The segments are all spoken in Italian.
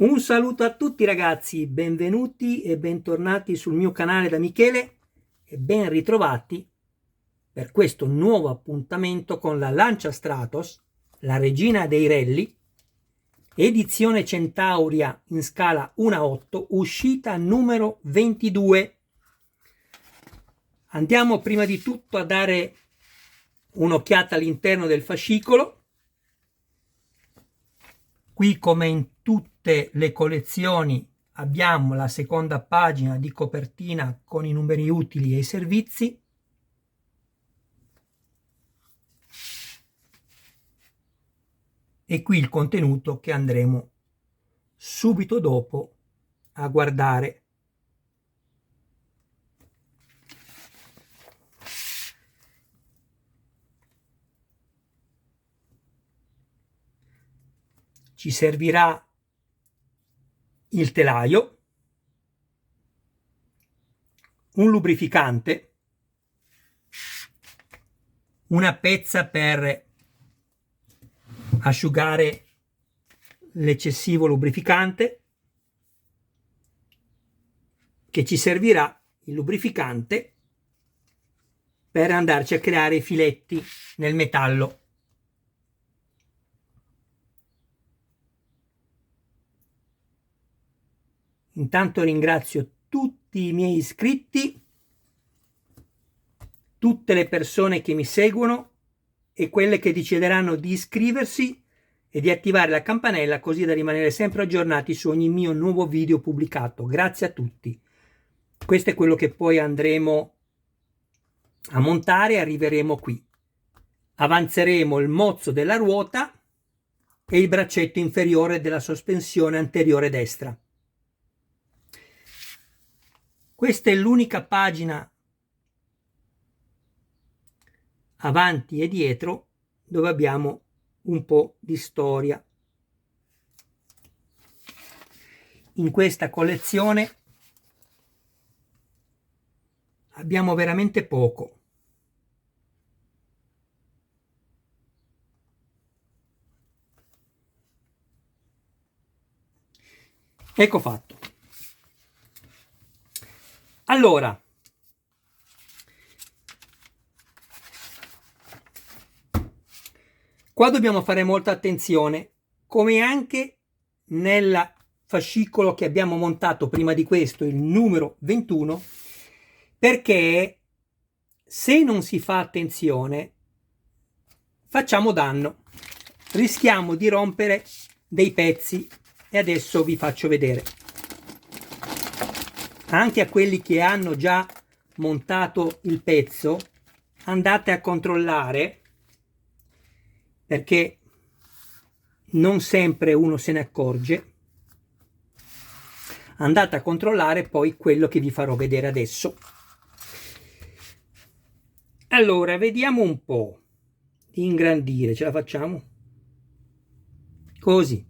Un saluto a tutti ragazzi, benvenuti e bentornati sul mio canale da Michele e ben ritrovati per questo nuovo appuntamento con la Lancia Stratos, la regina dei rally, edizione Centauria in scala 1:8, uscita numero 22. Andiamo prima di tutto a dare un'occhiata all'interno del fascicolo. Qui, come in tutte le collezioni, abbiamo la seconda pagina di copertina con i numeri utili e i servizi. E qui il contenuto che andremo subito dopo a guardare. Ci servirà il telaio, un lubrificante, una pezza per asciugare l'eccessivo lubrificante, che ci servirà il lubrificante per andarci a creare i filetti nel metallo. Intanto ringrazio tutti i miei iscritti, tutte le persone che mi seguono e quelle che decideranno di iscriversi e di attivare la campanella così da rimanere sempre aggiornati su ogni mio nuovo video pubblicato. Grazie a tutti. Questo è quello che poi andremo a montare e arriveremo qui. Avanzeremo il mozzo della ruota e il braccetto inferiore della sospensione anteriore destra. Questa è l'unica pagina avanti e dietro dove abbiamo un po' di storia. In questa collezione abbiamo veramente poco. Ecco fatto. Allora, qua dobbiamo fare molta attenzione, come anche nel fascicolo che abbiamo montato prima di questo, il numero 21, perché se non si fa attenzione facciamo danno, rischiamo di rompere dei pezzi e adesso vi faccio vedere. Anche a quelli che hanno già montato il pezzo, andate a controllare, perché non sempre uno se ne accorge. Andate a controllare poi quello che vi farò vedere adesso. Allora, vediamo un po' di ingrandire, ce la facciamo? Così.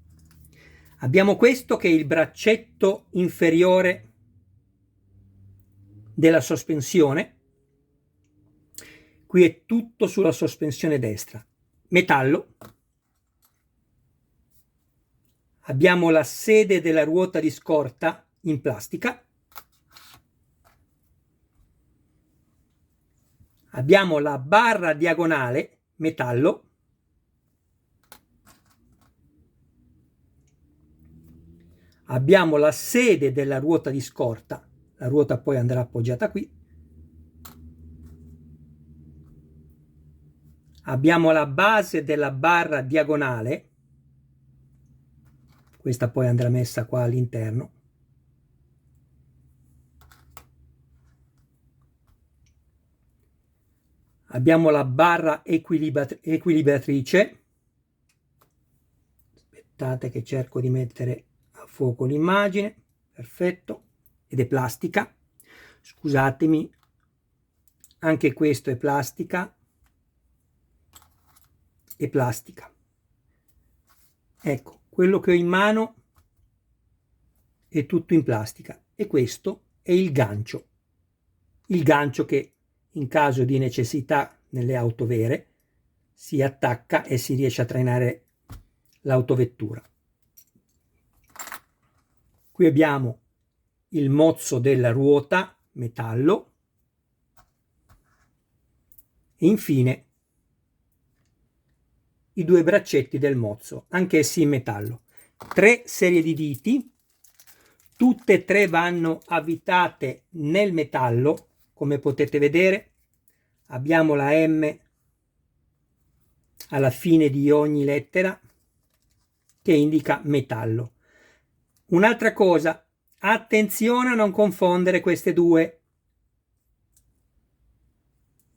Abbiamo questo che è il braccetto inferiore della sospensione. Qui è tutto sulla sospensione destra. Metallo. Abbiamo la sede della ruota di scorta in plastica. Abbiamo la barra diagonale, metallo. Abbiamo la sede della ruota di scorta. La ruota poi andrà appoggiata qui. Abbiamo la base della barra diagonale. Questa poi andrà messa qua all'interno. Abbiamo la barra equilibratrice. Aspettate che cerco di mettere a fuoco l'immagine. Perfetto. Ed è plastica. Scusatemi. Anche questo è plastica. E plastica. Ecco, quello che ho in mano è tutto in plastica. E questo è il gancio. Il gancio che in caso di necessità nelle auto vere si attacca e si riesce a trainare l'autovettura. Qui abbiamo il mozzo della ruota, metallo, e infine i due braccetti del mozzo, anch'essi in metallo. 3 serie di viti, tutte e 3 vanno avvitate nel metallo, come potete vedere. Abbiamo la M alla fine di ogni lettera che indica metallo. Un'altra cosa, attenzione a non confondere queste due,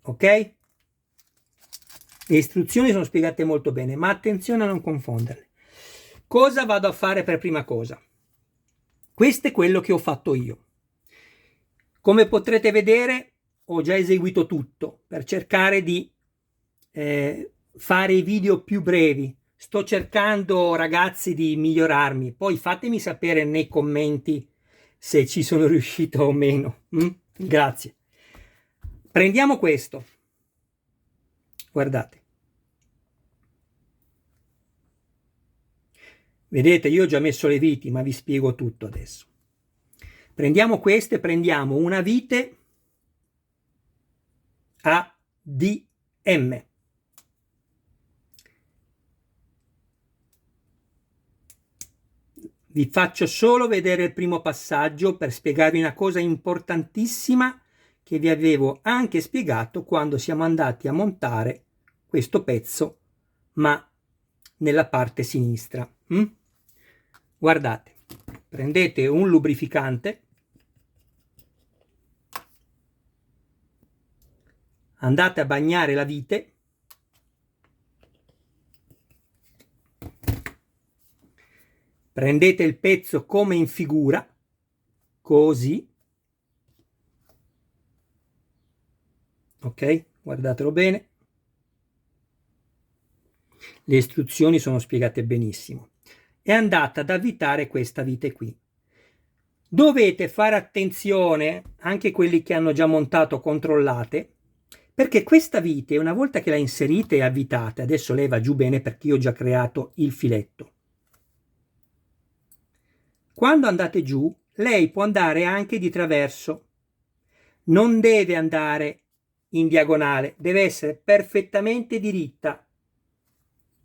ok? Le istruzioni sono spiegate molto bene, ma attenzione a non confonderle. Cosa vado a fare per prima cosa? Questo è quello che ho fatto io. Come potrete vedere, ho già eseguito tutto per cercare di fare i video più brevi. Sto cercando, ragazzi, di migliorarmi. Poi fatemi sapere nei commenti se ci sono riuscito o meno. Grazie. Prendiamo questo. Guardate. Vedete, io ho già messo le viti, ma vi spiego tutto adesso. Prendiamo queste, prendiamo una vite ADM. Vi faccio solo vedere il primo passaggio per spiegarvi una cosa importantissima che vi avevo anche spiegato quando siamo andati a montare questo pezzo, ma nella parte sinistra. Guardate, prendete un lubrificante, andate a bagnare la vite, prendete il pezzo come in figura, così, ok? Guardatelo bene. Le istruzioni sono spiegate benissimo. E andate ad avvitare questa vite qui. Dovete fare attenzione, anche quelli che hanno già montato, controllate, perché questa vite, una volta che la inserite e avvitate, adesso lei va giù bene perché io ho già creato il filetto. Quando andate giù, lei può andare anche di traverso. Non deve andare in diagonale, deve essere perfettamente diritta.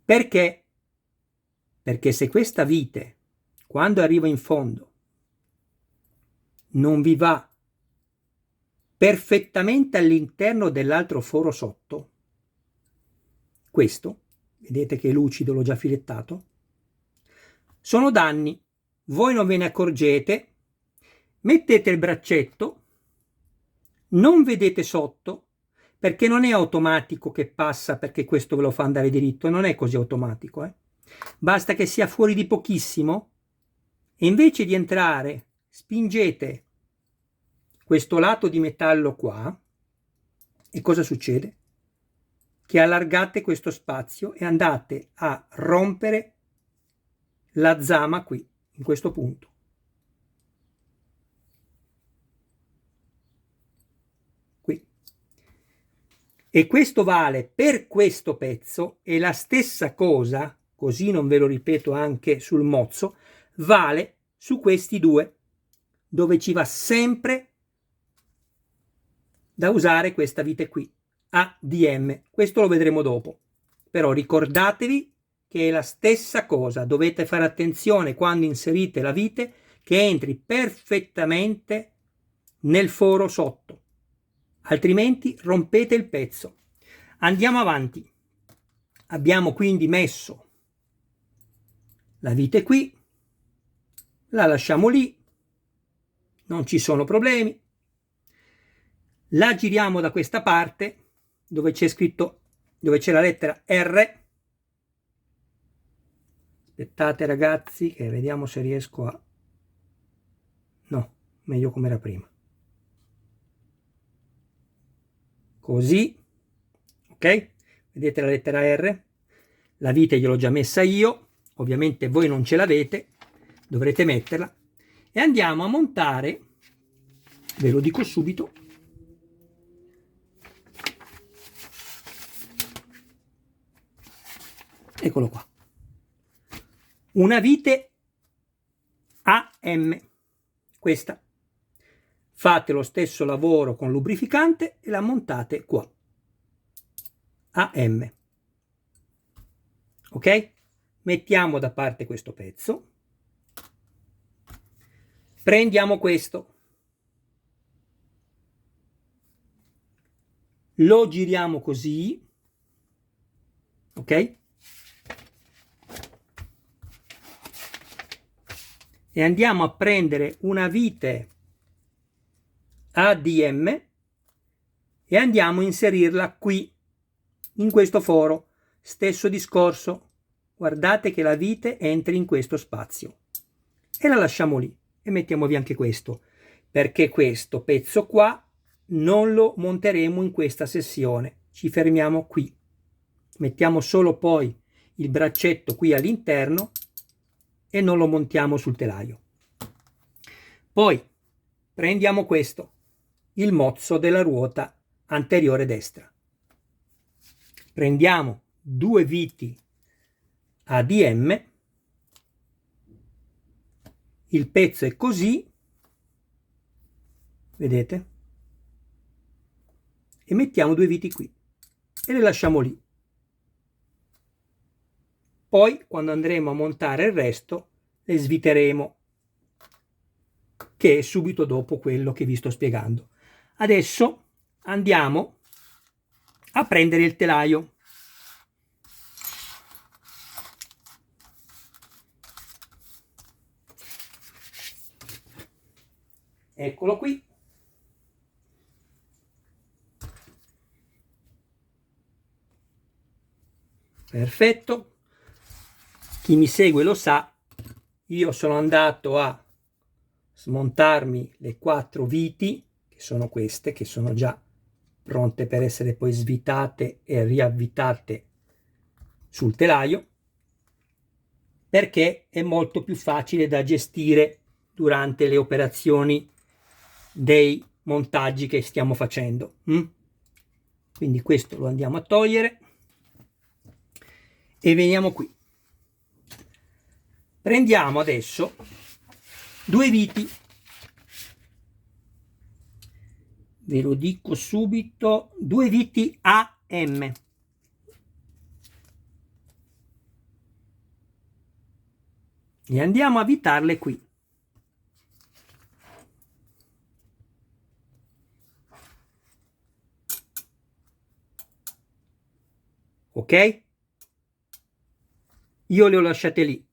Perché? Perché se questa vite, quando arriva in fondo, non vi va perfettamente all'interno dell'altro foro sotto, questo, vedete che è lucido, l'ho già filettato, sono danni, voi non ve ne accorgete, mettete il braccetto, non vedete sotto, perché non è automatico che passa, perché questo ve lo fa andare diritto, non è così automatico, basta che sia fuori di pochissimo, e invece di entrare, spingete questo lato di metallo qua, e cosa succede? Che allargate questo spazio e andate a rompere la zama qui, in questo punto. Qui. E questo vale per questo pezzo, e la stessa cosa, così non ve lo ripeto anche sul mozzo, vale su questi due, dove ci va sempre da usare questa vite qui, ADM. Questo lo vedremo dopo. Però ricordatevi che è la stessa cosa, dovete fare attenzione quando inserite la vite che entri perfettamente nel foro sotto, altrimenti rompete il pezzo. Andiamo avanti. Abbiamo quindi messo la vite qui, la lasciamo lì, non ci sono problemi. La giriamo da questa parte dove c'è scritto, dove c'è la lettera R. Aspettate ragazzi che vediamo se riesco a... No, meglio come era prima. Così, ok? Vedete la lettera R? La vite gliel'ho già messa io, ovviamente voi non ce l'avete, dovrete metterla. E andiamo a montare, ve lo dico subito, eccolo qua, una vite AM. questa. Fate lo stesso lavoro con lubrificante e la montate qua. AM. Ok? Mettiamo da parte questo pezzo. Prendiamo questo. Lo giriamo così. Ok? E andiamo a prendere una vite ADM e andiamo a inserirla qui, in questo foro. Stesso discorso. Guardate che la vite entri in questo spazio. E la lasciamo lì. E mettiamo via anche questo. Perché questo pezzo qua non lo monteremo in questa sessione. Ci fermiamo qui. Mettiamo solo poi il braccetto qui all'interno e non lo montiamo sul telaio. Poi prendiamo questo, il mozzo della ruota anteriore destra. Prendiamo due viti ADM, il pezzo è così, vedete? E mettiamo due viti qui e le lasciamo lì. Poi, quando andremo a montare il resto, le sviteremo, che è subito dopo quello che vi sto spiegando. Adesso andiamo a prendere il telaio. Eccolo qui. Perfetto. Chi mi segue lo sa, io sono andato a smontarmi le 4 viti, che sono queste, che sono già pronte per essere poi svitate e riavvitate sul telaio, perché è molto più facile da gestire durante le operazioni dei montaggi che stiamo facendo. Quindi questo lo andiamo a togliere e veniamo qui. Prendiamo adesso due viti, ve lo dico subito, due viti AM. E andiamo a avvitarle qui. Ok? Io le ho lasciate lì.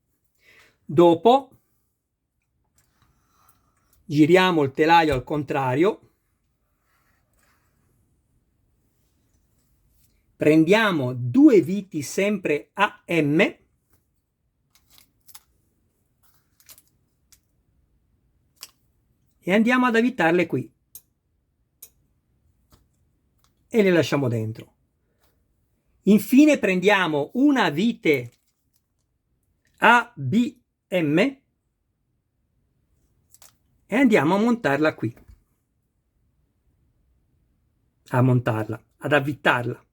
Dopo giriamo il telaio al contrario, prendiamo due viti sempre AM e andiamo ad avvitarle qui e le lasciamo dentro. Infine prendiamo una vite ABM e andiamo a montarla qui, ad avvitarla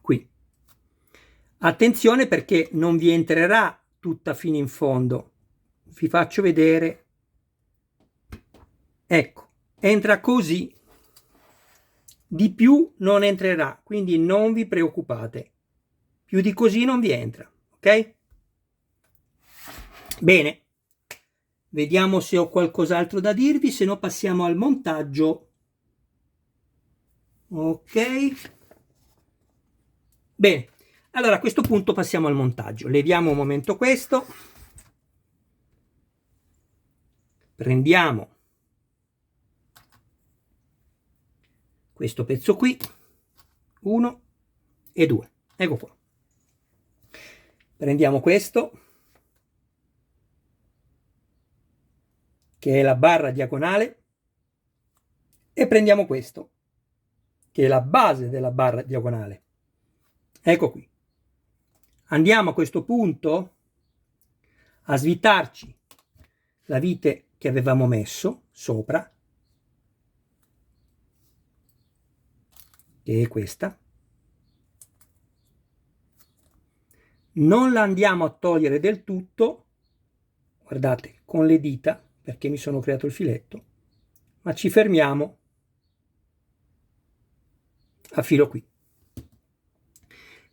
qui. Attenzione perché non vi entrerà tutta fino in fondo. Vi faccio vedere. Ecco, entra così. Di più non entrerà, quindi non vi preoccupate. Più di così non vi entra, ok? Bene. Vediamo se ho qualcos'altro da dirvi, se no passiamo al montaggio. Ok. Bene, allora a questo punto passiamo al montaggio. Leviamo un momento questo. Prendiamo questo pezzo qui, 1 e 2. Ecco qua. Prendiamo questo, che è la barra diagonale, e prendiamo questo, che è la base della barra diagonale. Ecco qui. Andiamo a questo punto a svitarci la vite che avevamo messo sopra, che è questa. Non la andiamo a togliere del tutto, guardate, con le dita, perché mi sono creato il filetto, ma ci fermiamo a filo qui.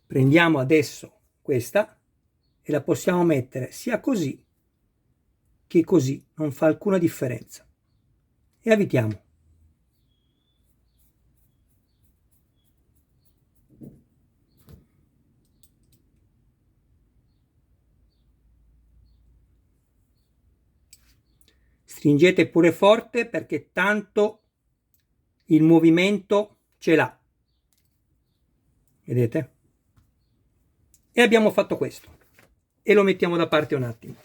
Prendiamo adesso questa e la possiamo mettere sia così che così, non fa alcuna differenza, e avvitiamo. Stringete pure forte perché tanto il movimento ce l'ha, vedete? E abbiamo fatto questo e lo mettiamo da parte un attimo.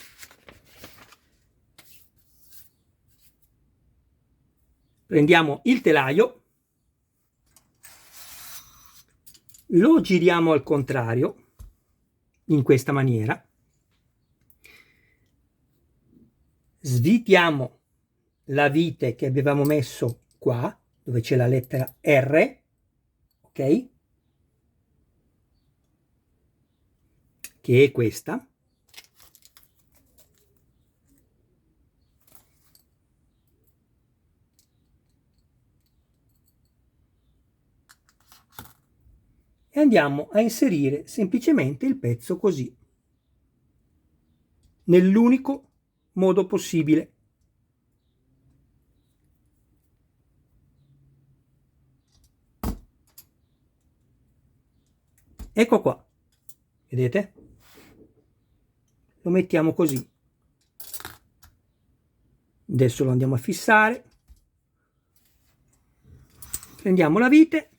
Prendiamo il telaio, lo giriamo al contrario in questa maniera, svitiamo la vite che avevamo messo qua dove c'è la lettera R, ok, che è questa, e andiamo a inserire semplicemente il pezzo così, nell'unico modo possibile. Ecco qua, vedete? Lo mettiamo così. Adesso lo andiamo a fissare. Prendiamo la vite,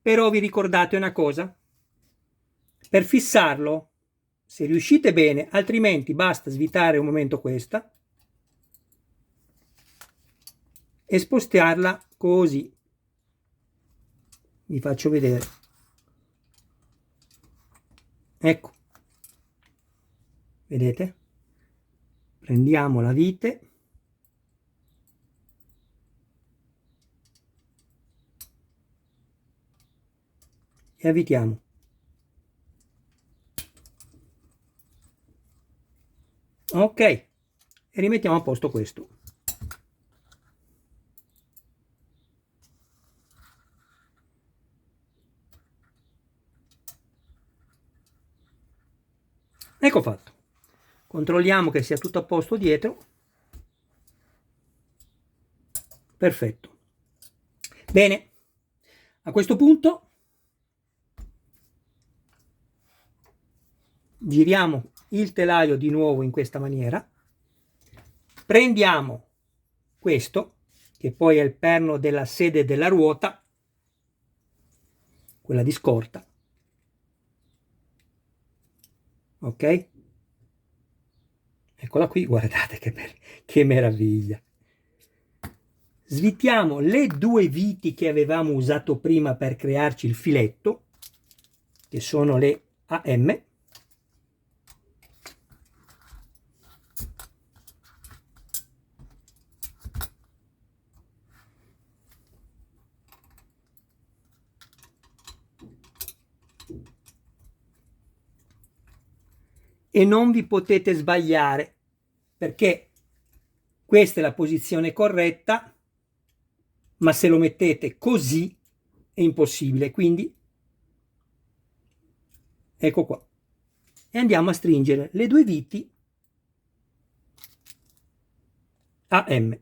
però vi ricordate una cosa: per fissarlo, se riuscite bene, altrimenti basta svitare un momento questa e spostarla così. Vi faccio vedere. Ecco, vedete? Prendiamo la vite e avvitiamo. Ok, e rimettiamo a posto questo. Ecco fatto. Controlliamo che sia tutto a posto dietro. Perfetto. Bene, a questo punto giriamo il telaio di nuovo in questa maniera, prendiamo questo, che poi è il perno della sede della ruota, quella di scorta, ok? Eccola qui, guardate che meraviglia. Svitiamo le due viti che avevamo usato prima per crearci il filetto, che sono le AM, e non vi potete sbagliare perché questa è la posizione corretta, ma se lo mettete così è impossibile, quindi ecco qua, e andiamo a stringere le due viti AM.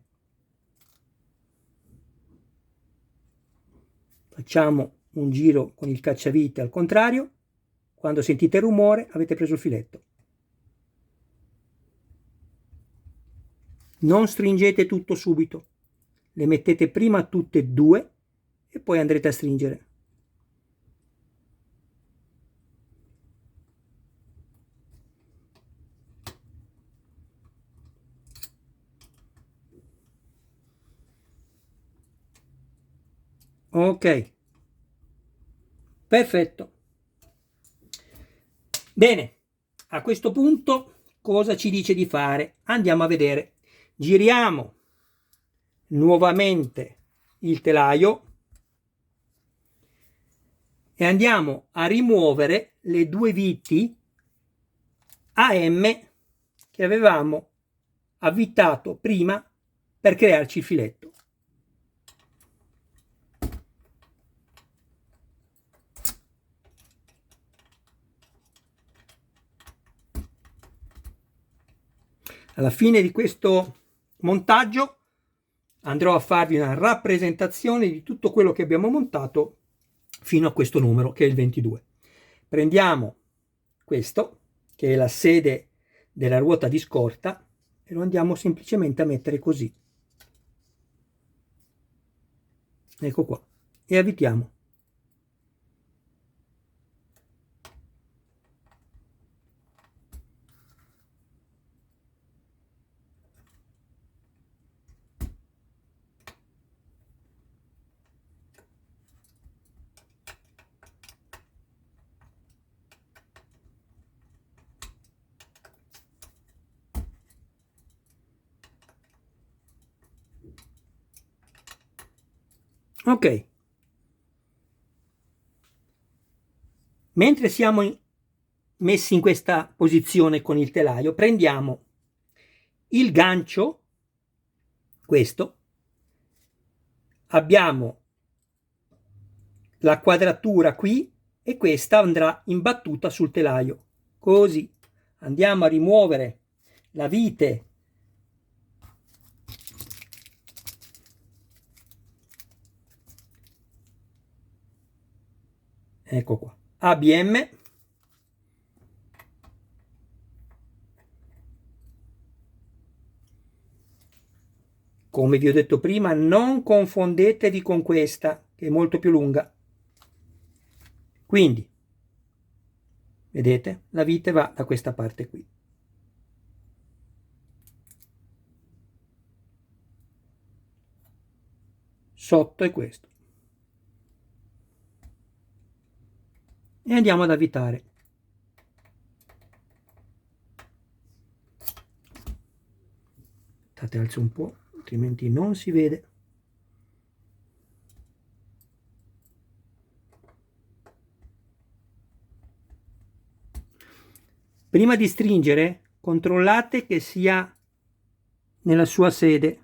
Facciamo un giro con il cacciavite al contrario. Quando sentite il rumore avete preso il filetto. Non stringete tutto subito, le mettete prima tutte e due e poi andrete a stringere. Ok, perfetto. Bene, a questo punto cosa ci dice di fare? Andiamo a vedere. Giriamo nuovamente il telaio e andiamo a rimuovere le due viti AM che avevamo avvitato prima per crearci il filetto. Alla fine di questo montaggio andrò a farvi una rappresentazione di tutto quello che abbiamo montato fino a questo numero, che è il 22. Prendiamo questo, che è la sede della ruota di scorta, e lo andiamo semplicemente a mettere così. Ecco qua. E avvitiamo. Ok. Mentre siamo messi in questa posizione con il telaio, prendiamo il gancio, questo, abbiamo la quadratura qui e questa andrà imbattuta sul telaio. Così andiamo a rimuovere la vite ecco qua, ABM, come vi ho detto prima, non confondetevi con questa che è molto più lunga. Quindi vedete, la vite va da questa parte qui. Sotto è questo. E andiamo ad avvitare. Aspettate, alzo un po', altrimenti non si vede. Prima di stringere, controllate che sia nella sua sede.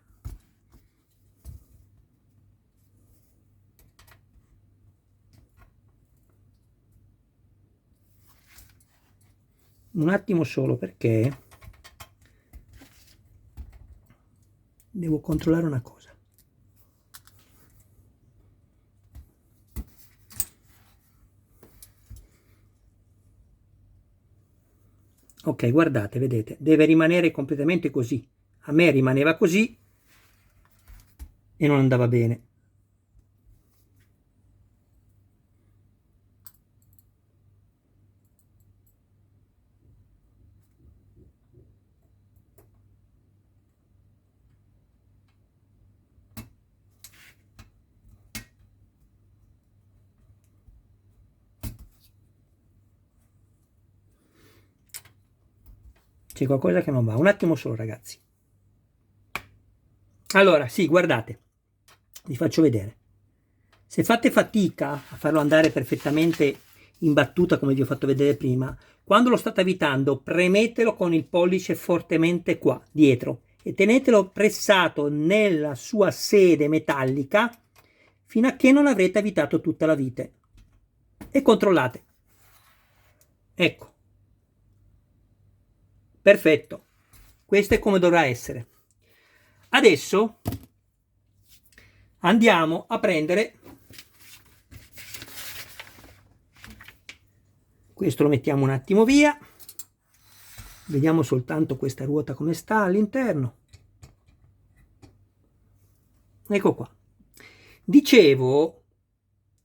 Un attimo solo, perché devo controllare una cosa. Ok, guardate, vedete, deve rimanere completamente così. A me rimaneva così e non andava bene. C'è qualcosa che non va. Un attimo solo, ragazzi. Allora, sì, guardate, vi faccio vedere. Se fate fatica a farlo andare perfettamente in battuta, come vi ho fatto vedere prima, quando lo state avvitando, premetelo con il pollice fortemente qua, dietro, e tenetelo pressato nella sua sede metallica fino a che non avrete avvitato tutta la vite. E controllate. Ecco. Perfetto. Questo è come dovrà essere. Adesso andiamo a prendere questo, lo mettiamo un attimo via, vediamo soltanto questa ruota come sta all'interno. Ecco qua. Dicevo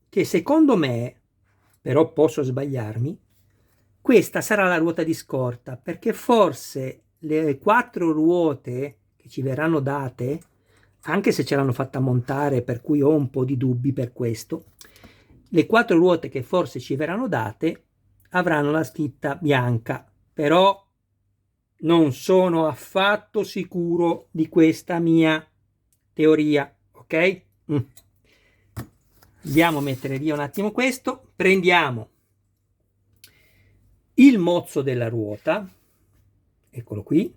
che secondo me, però posso sbagliarmi, questa sarà la ruota di scorta, perché forse le 4 ruote che ci verranno date, anche se ce l'hanno fatta montare, per cui ho un po' di dubbi per questo, le 4 ruote che forse ci verranno date avranno la scritta bianca, però non sono affatto sicuro di questa mia teoria, ok? Andiamo a mettere via un attimo questo, prendiamo il mozzo della ruota, eccolo qui,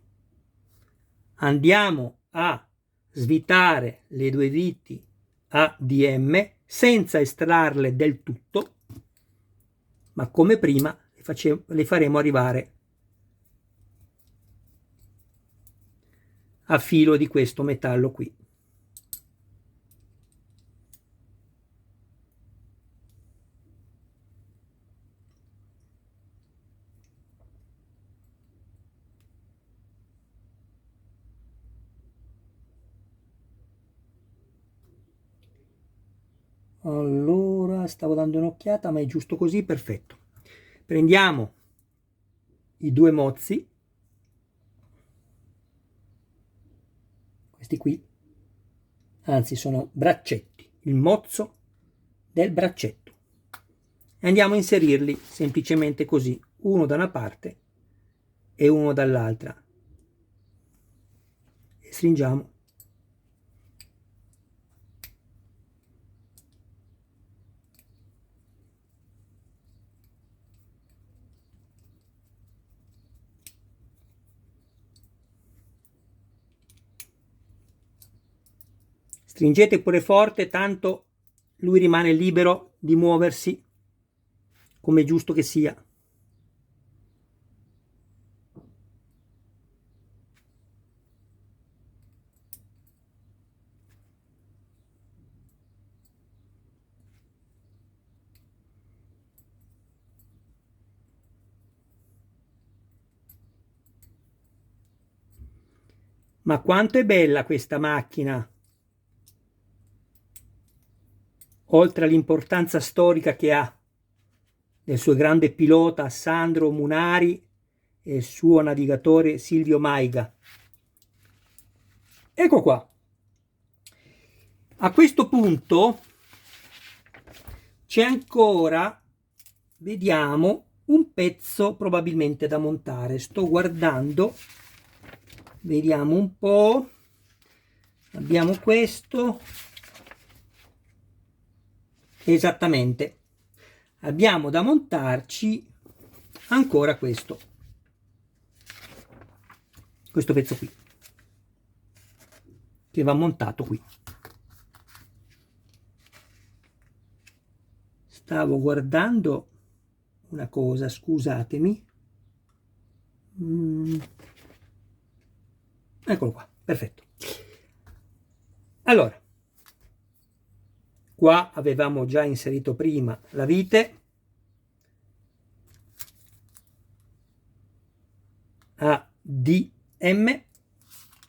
andiamo a svitare le due viti ADM senza estrarle del tutto, ma come prima le faremo arrivare a filo di questo metallo qui. Allora, stavo dando un'occhiata, ma è giusto così, perfetto. Prendiamo i due mozzi, questi qui, anzi sono braccetti, il mozzo del braccetto, e andiamo a inserirli semplicemente così, uno da una parte e uno dall'altra, e stringiamo. Stringete pure forte, tanto lui rimane libero di muoversi come è giusto che sia. Ma quanto è bella questa macchina! Oltre all'importanza storica che ha del suo grande pilota Sandro Munari e il suo navigatore Silvio Maiga. Ecco qua. A questo punto c'è ancora, vediamo, un pezzo probabilmente da montare. Sto guardando, vediamo un po'. Abbiamo questo. Esattamente. Abbiamo da montarci ancora questo pezzo qui, che va montato qui. Stavo guardando una cosa, scusatemi. Eccolo qua, perfetto. Allora, qua avevamo già inserito prima la vite ADM,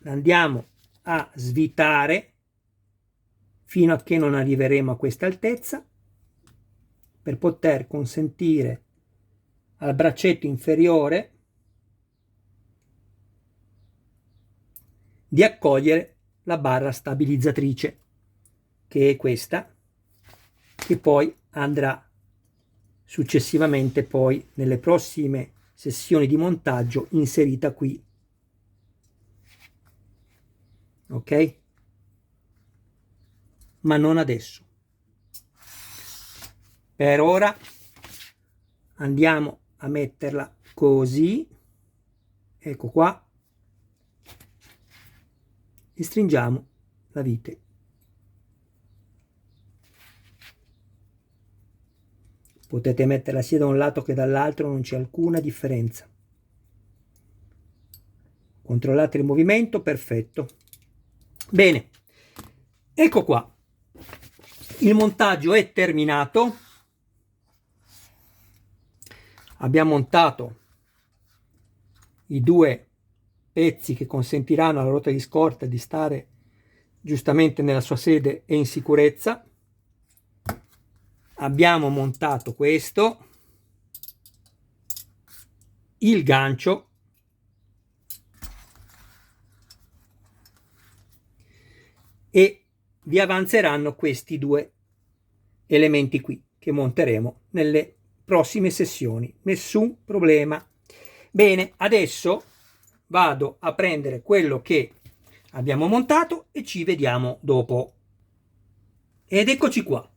andiamo a svitare fino a che non arriveremo a questa altezza, per poter consentire al braccetto inferiore di accogliere la barra stabilizzatrice, che è questa, che poi andrà successivamente poi nelle prossime sessioni di montaggio inserita qui, ok? Ma non adesso. Per ora andiamo a metterla così, ecco qua, e stringiamo la vite. Potete metterla sia da un lato che dall'altro, non c'è alcuna differenza. Controllate il movimento, perfetto. Bene, ecco qua. Il montaggio è terminato. Abbiamo montato i due pezzi che consentiranno alla ruota di scorta di stare giustamente nella sua sede e in sicurezza. Abbiamo montato questo, il gancio, e vi avanzeranno questi due elementi qui che monteremo nelle prossime sessioni. Nessun problema. Bene, adesso vado a prendere quello che abbiamo montato e ci vediamo dopo. Ed eccoci qua.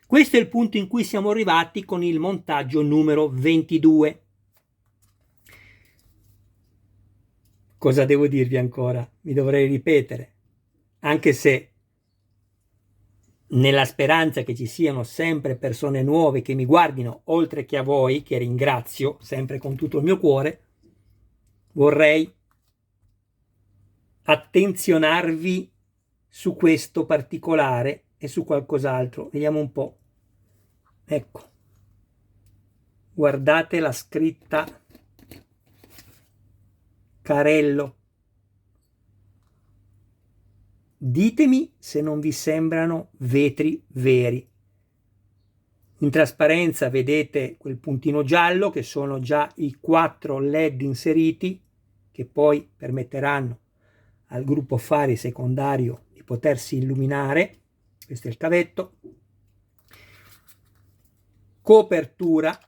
Questo è il punto in cui siamo arrivati con il montaggio numero 22. cosa devo dirvi ancora? Mi dovrei ripetere, anche se nella speranza che ci siano sempre persone nuove che mi guardino, oltre che a voi, che ringrazio sempre con tutto il mio cuore, vorrei attenzionarvi su questo particolare e su qualcos'altro. Vediamo un po'. Ecco, guardate la scritta Carello. Ditemi se non vi sembrano vetri veri. In trasparenza vedete quel puntino giallo che sono già i 4 LED inseriti che poi permetteranno al gruppo fari secondario di potersi illuminare. Questo è il cavetto. Copertura.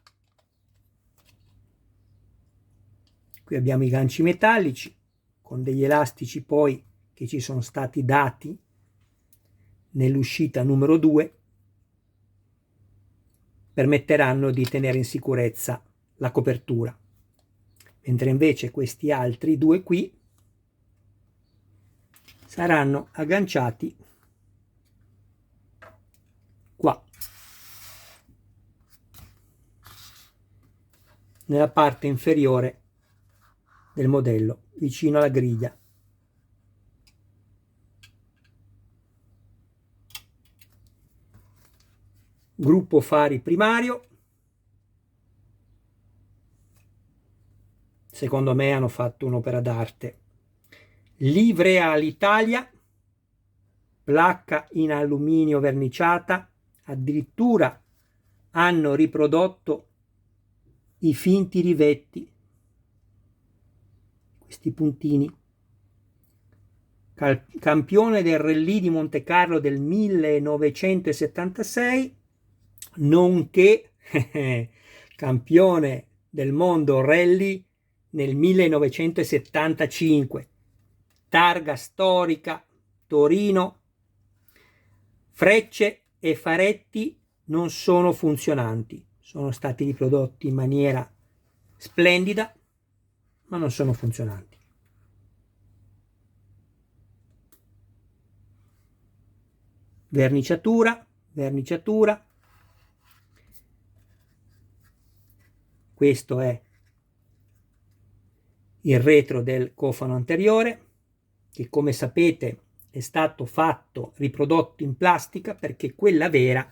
Qui abbiamo i ganci metallici con degli elastici poi che ci sono stati dati nell'uscita numero 2, permetteranno di tenere in sicurezza la copertura, mentre invece questi altri due qui saranno agganciati qua nella parte inferiore del modello, vicino alla griglia. Gruppo fari primario, secondo me hanno fatto un'opera d'arte. Livrea all'Italia, placca in alluminio verniciata, addirittura hanno riprodotto i finti rivetti, questi puntini. Campione del Rallye di Monte Carlo del 1976, nonché campione del mondo rally nel 1975, targa storica Torino. Frecce e faretti non sono funzionanti, sono stati riprodotti in maniera splendida, ma non sono funzionanti. Verniciatura, verniciatura. Questo è il retro del cofano anteriore, che come sapete è stato fatto, riprodotto in plastica, perché quella vera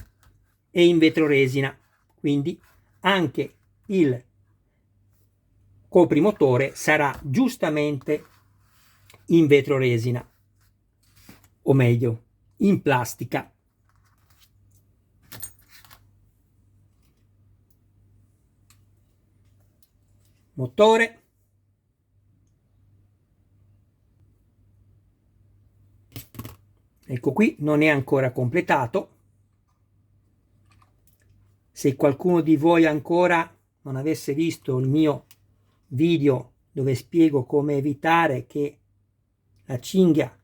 è in vetroresina, quindi anche il coprimotore sarà giustamente in vetroresina, o meglio in plastica. Motore, ecco qui, non è ancora completato. Se qualcuno di voi ancora non avesse visto il mio video dove spiego come evitare che la cinghia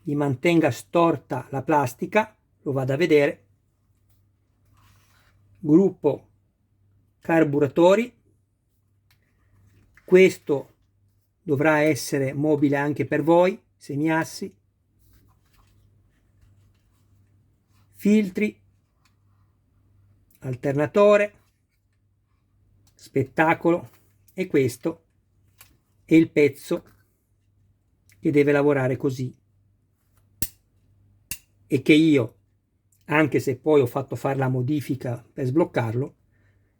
gli mantenga storta la plastica, lo vado a vedere. Gruppo carburatori, questo dovrà essere mobile anche per voi, semiassi, filtri, alternatore, spettacolo, e questo è il pezzo che deve lavorare così e che io, anche se poi ho fatto fare la modifica per sbloccarlo,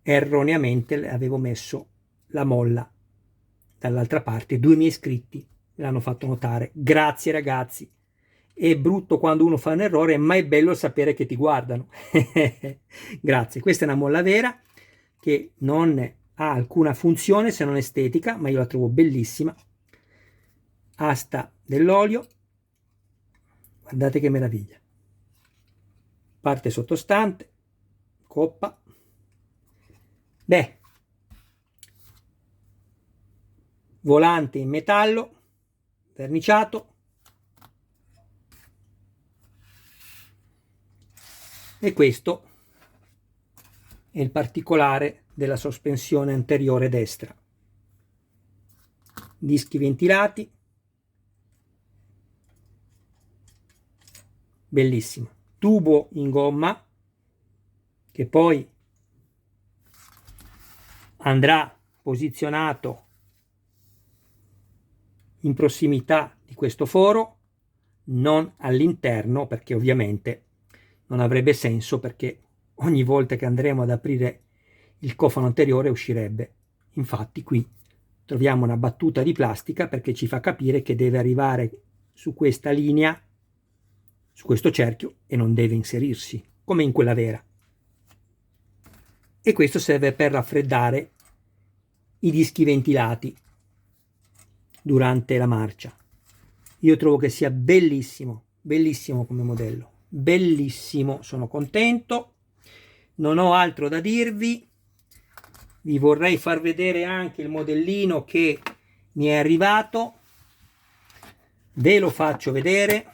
erroneamente avevo messo la molla dall'altra parte. 2 miei iscritti me l'hanno fatto notare, grazie ragazzi. È brutto quando uno fa un errore, ma è bello sapere che ti guardano. Grazie. Questa è una molla vera che non ha alcuna funzione se non estetica, ma io la trovo bellissima. Asta dell'olio, guardate che meraviglia. Parte sottostante, coppa. Beh, volante in metallo, verniciato. E questo è il particolare della sospensione anteriore destra. Dischi ventilati, bellissimo, tubo in gomma che poi andrà posizionato in prossimità di questo foro, non all'interno, perché ovviamente non avrebbe senso, perché ogni volta che andremo ad aprire il cofano anteriore uscirebbe. Infatti qui troviamo una battuta di plastica perché ci fa capire che deve arrivare su questa linea, su questo cerchio, e non deve inserirsi come in quella vera. E questo serve per raffreddare i dischi ventilati durante la marcia. Io trovo che sia bellissimo, bellissimo come modello, bellissimo, sono contento, non ho altro da dirvi. Vi vorrei far vedere anche il modellino che mi è arrivato, ve lo faccio vedere.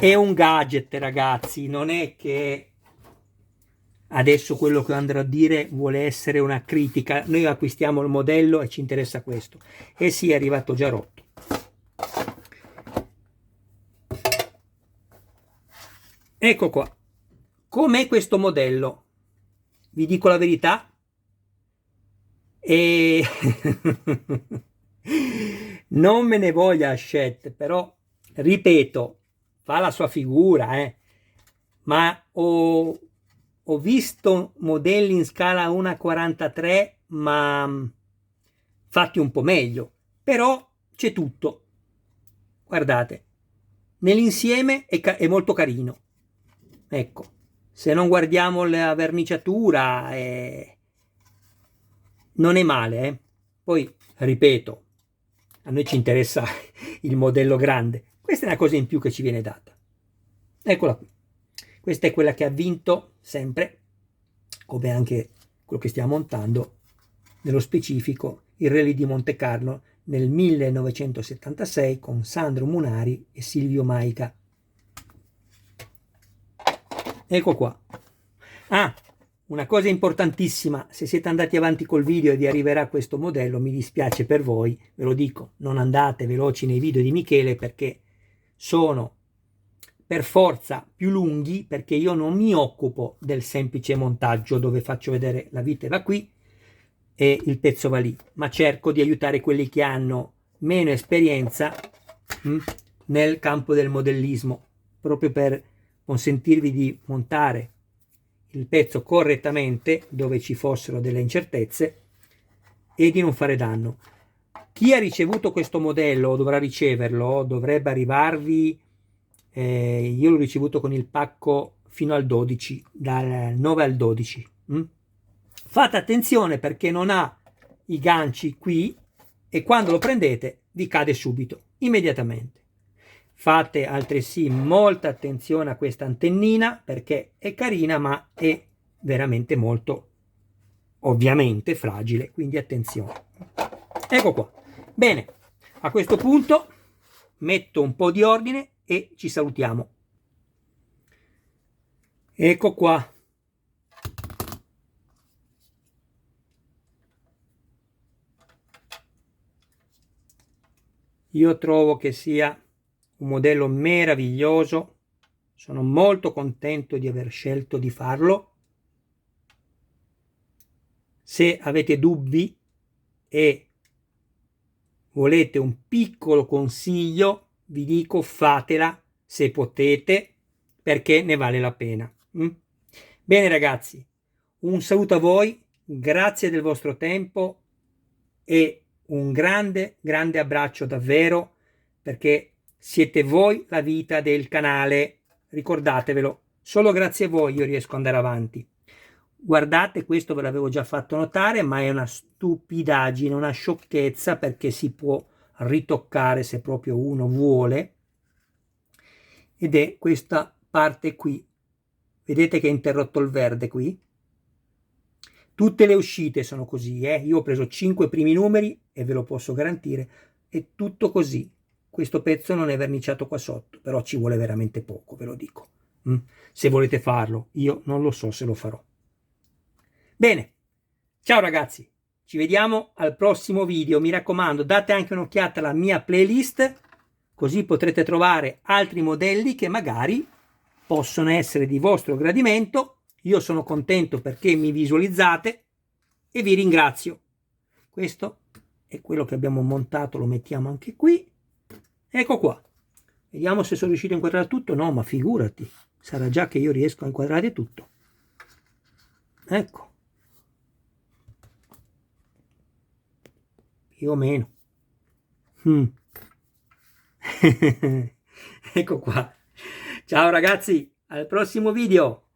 È un gadget, ragazzi, non è che adesso quello che andrò a dire vuole essere una critica. Noi acquistiamo il modello e ci interessa questo. E sì, è arrivato già rotto. Ecco qua. Com'è questo modello? Vi dico la verità. E non me ne voglia Hachette, però ripeto, fa la sua figura, ma ho visto modelli in scala 1:43, ma fatti un po' meglio, però c'è tutto. Guardate, nell'insieme è molto carino. Ecco, se non guardiamo la verniciatura non è male, Poi, ripeto, a noi ci interessa il modello grande. Questa è una cosa in più che ci viene data. Eccola qui. Questa è quella che ha vinto sempre, come anche quello che stiamo montando, nello specifico il Rally di Monte Carlo nel 1976 con Sandro Munari e Silvio Maica. Ecco qua. Ah, una cosa importantissima, se siete andati avanti col video e vi arriverà questo modello, mi dispiace per voi, ve lo dico, non andate veloci nei video di Michele perché sono per forza più lunghi, perché io non mi occupo del semplice montaggio dove faccio vedere la vite va qui e il pezzo va lì, ma cerco di aiutare quelli che hanno meno esperienza nel campo del modellismo, proprio per consentirvi di montare il pezzo correttamente dove ci fossero delle incertezze e di non fare danno. Chi ha ricevuto questo modello o dovrà riceverlo, dovrebbe arrivarvi, io l'ho ricevuto con il pacco fino al 12, dal 9 al 12. Fate attenzione perché non ha i ganci qui e quando lo prendete vi cade subito, immediatamente. Fate altresì molta attenzione a questa antennina perché è carina ma è veramente molto, ovviamente, fragile, quindi attenzione. Ecco qua. Bene, a questo punto metto un po' di ordine e ci salutiamo. Ecco qua. Io trovo che sia un modello meraviglioso, sono molto contento di aver scelto di farlo. Se avete dubbi e volete un piccolo consiglio, vi dico fatela se potete, perché ne vale la pena. Bene ragazzi, un saluto a voi, grazie del vostro tempo e un grande abbraccio davvero, perché siete voi la vita del canale, ricordatevelo, solo grazie a voi io riesco ad andare avanti. Guardate, questo ve l'avevo già fatto notare, ma è una stupidaggine, una sciocchezza, perché si può ritoccare se proprio uno vuole, ed è questa parte qui. Vedete che è interrotto il verde qui? Tutte le uscite sono così, Io ho preso 5 primi numeri e ve lo posso garantire, è tutto così. Questo pezzo non è verniciato qua sotto, però ci vuole veramente poco, ve lo dico. Se volete farlo, io non lo so se lo farò. Bene, ciao ragazzi, ci vediamo al prossimo video, mi raccomando date anche un'occhiata alla mia playlist, così potrete trovare altri modelli che magari possono essere di vostro gradimento. Io sono contento perché mi visualizzate e vi ringrazio. Questo è quello che abbiamo montato, lo mettiamo anche qui. Ecco qua. Vediamo se sono riuscito a inquadrare tutto. No, ma figurati, sarà già che io riesco a inquadrare tutto. Ecco. Più o meno. Ecco qua. Ciao ragazzi, al prossimo video.